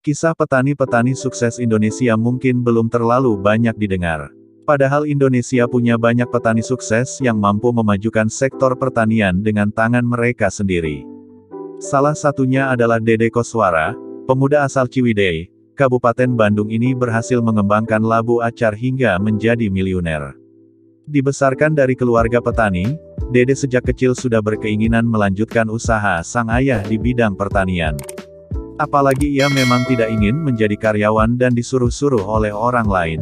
Kisah petani-petani sukses Indonesia mungkin belum terlalu banyak didengar. Padahal Indonesia punya banyak petani sukses yang mampu memajukan sektor pertanian dengan tangan mereka sendiri. Salah satunya adalah Dede Koswara, pemuda asal Ciwidey, Kabupaten Bandung ini berhasil mengembangkan labu acar hingga menjadi miliuner. Dibesarkan dari keluarga petani, Dede sejak kecil sudah berkeinginan melanjutkan usaha sang ayah di bidang pertanian. Apalagi ia memang tidak ingin menjadi karyawan dan disuruh-suruh oleh orang lain.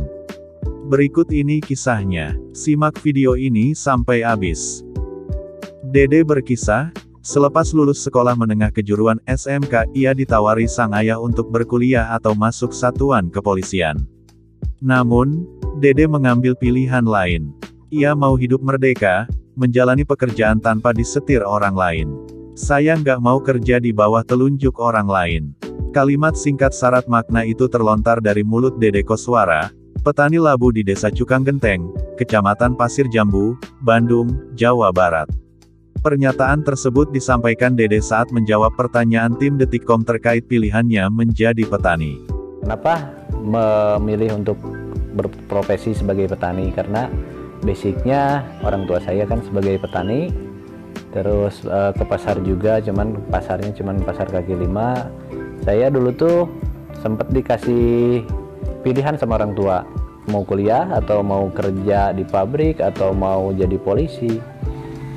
Berikut ini kisahnya, simak video ini sampai habis. Dede berkisah, selepas lulus sekolah menengah kejuruan SMK, ia ditawari sang ayah untuk berkuliah atau masuk satuan kepolisian. Namun, Dede mengambil pilihan lain. Ia mau hidup merdeka, menjalani pekerjaan tanpa disetir orang lain. Saya nggak mau kerja di bawah telunjuk orang lain. Kalimat singkat syarat makna itu terlontar dari mulut Dede Koswara, petani labu di Desa Cukang Genteng, Kecamatan Pasir Jambu, Bandung, Jawa Barat. Pernyataan tersebut disampaikan Dede saat menjawab pertanyaan tim Detikcom terkait pilihannya menjadi petani. Kenapa memilih untuk berprofesi sebagai petani? Karena basicnya orang tua saya kan sebagai petani. Terus ke pasar juga, pasarnya cuman pasar kaki lima. Saya dulu tuh sempat dikasih pilihan sama orang tua, mau kuliah atau mau kerja di pabrik atau mau jadi polisi.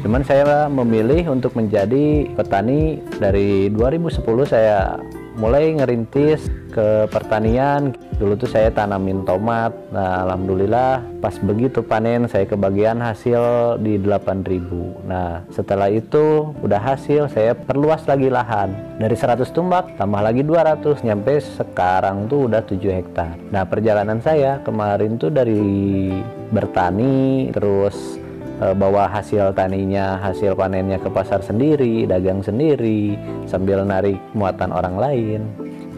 Cuman saya memilih untuk menjadi petani. Dari 2010 saya mulai ngerintis ke pertanian. Dulu tuh saya tanamin tomat. Nah, alhamdulillah pas begitu panen saya kebagian hasil di 8.000. Nah, setelah itu udah hasil, saya perluas lagi lahan. Dari 100 tumbak tambah lagi 200, nyampe sekarang tuh udah 7 hektar. Nah, perjalanan saya kemarin tuh dari bertani, terus bawa hasil taninya, hasil panennya ke pasar sendiri, dagang sendiri, sambil narik muatan orang lain.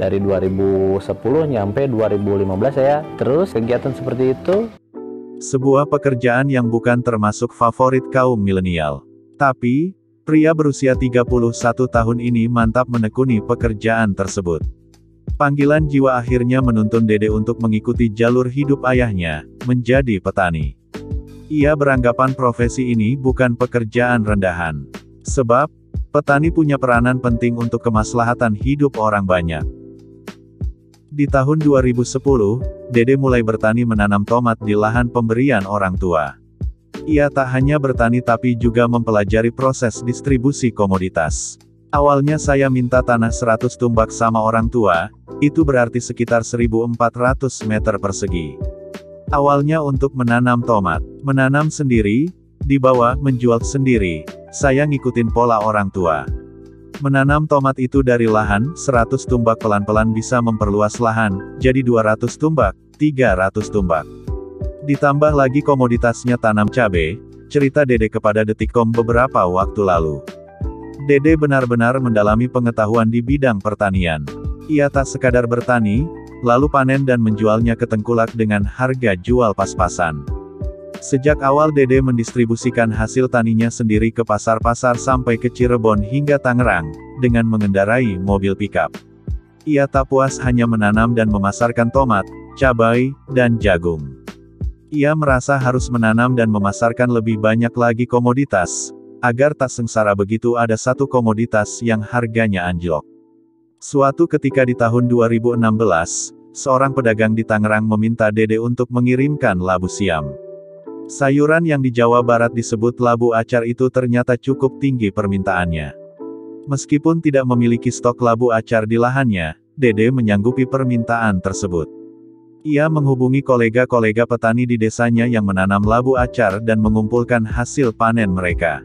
Dari 2010 nyampe 2015 saya terus kegiatan seperti itu. Sebuah pekerjaan yang bukan termasuk favorit kaum milenial. Tapi, pria berusia 31 tahun ini mantap menekuni pekerjaan tersebut. Panggilan jiwa akhirnya menuntun Dede untuk mengikuti jalur hidup ayahnya, menjadi petani. Ia beranggapan profesi ini bukan pekerjaan rendahan. Sebab, petani punya peranan penting untuk kemaslahatan hidup orang banyak. Di tahun 2010, Dede mulai bertani menanam tomat di lahan pemberian orang tua. Ia tak hanya bertani tapi juga mempelajari proses distribusi komoditas. Awalnya saya minta tanah 100 tumbak sama orang tua, itu berarti sekitar 1.400 meter persegi. Awalnya untuk menanam tomat, menanam sendiri, dibawa, menjual sendiri, saya ngikutin pola orang tua. Menanam tomat itu dari lahan 100 tumbak pelan-pelan bisa memperluas lahan, jadi 200 tumbak, 300 tumbak. Ditambah lagi komoditasnya tanam cabai, cerita Dede kepada Detikcom beberapa waktu lalu. Dede benar-benar mendalami pengetahuan di bidang pertanian. Ia tak sekadar bertani, lalu panen dan menjualnya ke tengkulak dengan harga jual pas-pasan. Sejak awal Dede mendistribusikan hasil taninya sendiri ke pasar-pasar sampai ke Cirebon hingga Tangerang, dengan mengendarai mobil pickup. Ia tak puas hanya menanam dan memasarkan tomat, cabai, dan jagung. Ia merasa harus menanam dan memasarkan lebih banyak lagi komoditas, agar tak sengsara begitu ada satu komoditas yang harganya anjlok. Suatu ketika di tahun 2016, seorang pedagang di Tangerang meminta Dede untuk mengirimkan labu siam. Sayuran yang di Jawa Barat disebut labu acar itu ternyata cukup tinggi permintaannya. Meskipun tidak memiliki stok labu acar di lahannya, Dede menyanggupi permintaan tersebut. Ia menghubungi kolega-kolega petani di desanya yang menanam labu acar dan mengumpulkan hasil panen mereka.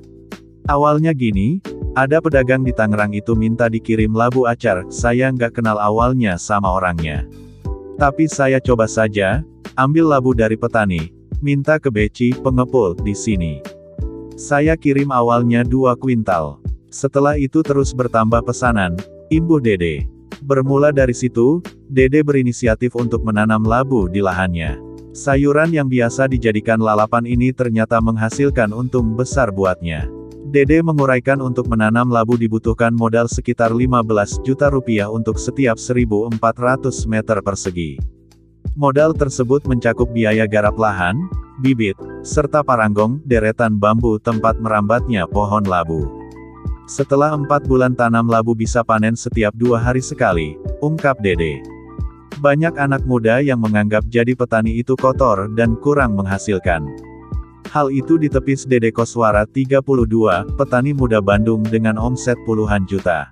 Awalnya gini, ada pedagang di Tangerang itu minta dikirim labu acar, saya nggak kenal awalnya sama orangnya. Tapi saya coba saja, ambil labu dari petani. Minta ke Beci, pengepul, di sini. Saya kirim awalnya 2 kuintal. Setelah itu terus bertambah pesanan, imbuh Dede. Bermula dari situ, Dede berinisiatif untuk menanam labu di lahannya. Sayuran yang biasa dijadikan lalapan ini ternyata menghasilkan untung besar buatnya. Dede menguraikan untuk menanam labu dibutuhkan modal sekitar 15 juta rupiah untuk setiap 1.400 meter persegi. Modal tersebut mencakup biaya garap lahan, bibit, serta paranggong, deretan bambu tempat merambatnya pohon labu. Setelah 4 bulan tanam labu bisa panen setiap 2 hari sekali, ungkap Dede. Banyak anak muda yang menganggap jadi petani itu kotor dan kurang menghasilkan. Hal itu ditepis Dede Koswara 32, petani muda Bandung dengan omset puluhan juta.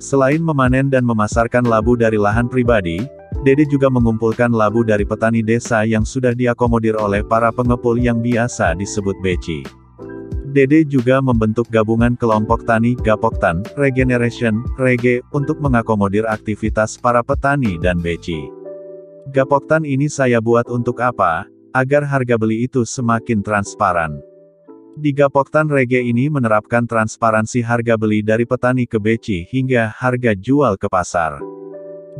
Selain memanen dan memasarkan labu dari lahan pribadi, Dede juga mengumpulkan labu dari petani desa yang sudah diakomodir oleh para pengepul yang biasa disebut beci. Dede juga membentuk gabungan kelompok tani Gapoktan, Regeneration, Rege, untuk mengakomodir aktivitas para petani dan beci. Gapoktan ini saya buat untuk apa? Agar harga beli itu semakin transparan. Di Gapoktan Rege ini menerapkan transparansi harga beli dari petani ke beci hingga harga jual ke pasar.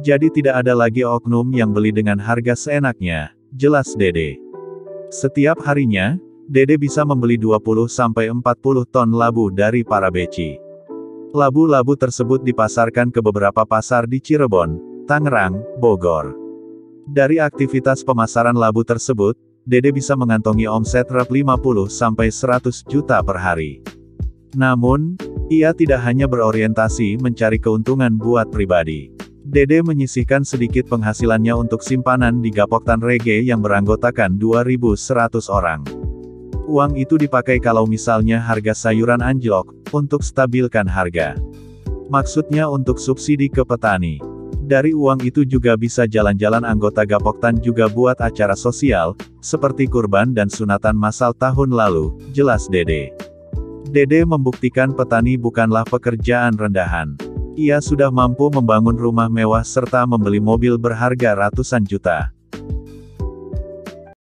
Jadi tidak ada lagi oknum yang beli dengan harga seenaknya, jelas Dede. Setiap harinya, Dede bisa membeli 20-40 ton labu dari para beci. Labu-labu tersebut dipasarkan ke beberapa pasar di Cirebon, Tangerang, Bogor. Dari aktivitas pemasaran labu tersebut, Dede bisa mengantongi omset rp 50-100 juta per hari. Namun, ia tidak hanya berorientasi mencari keuntungan buat pribadi. Dede menyisihkan sedikit penghasilannya untuk simpanan di Gapoktan Rege yang beranggotakan 2.100 orang. Uang itu dipakai kalau misalnya harga sayuran anjlok, untuk stabilkan harga. Maksudnya untuk subsidi ke petani. Dari uang itu juga bisa jalan-jalan anggota Gapoktan juga buat acara sosial, seperti kurban dan sunatan massal tahun lalu, jelas Dede. Dede membuktikan petani bukanlah pekerjaan rendahan. Ia sudah mampu membangun rumah mewah serta membeli mobil berharga ratusan juta.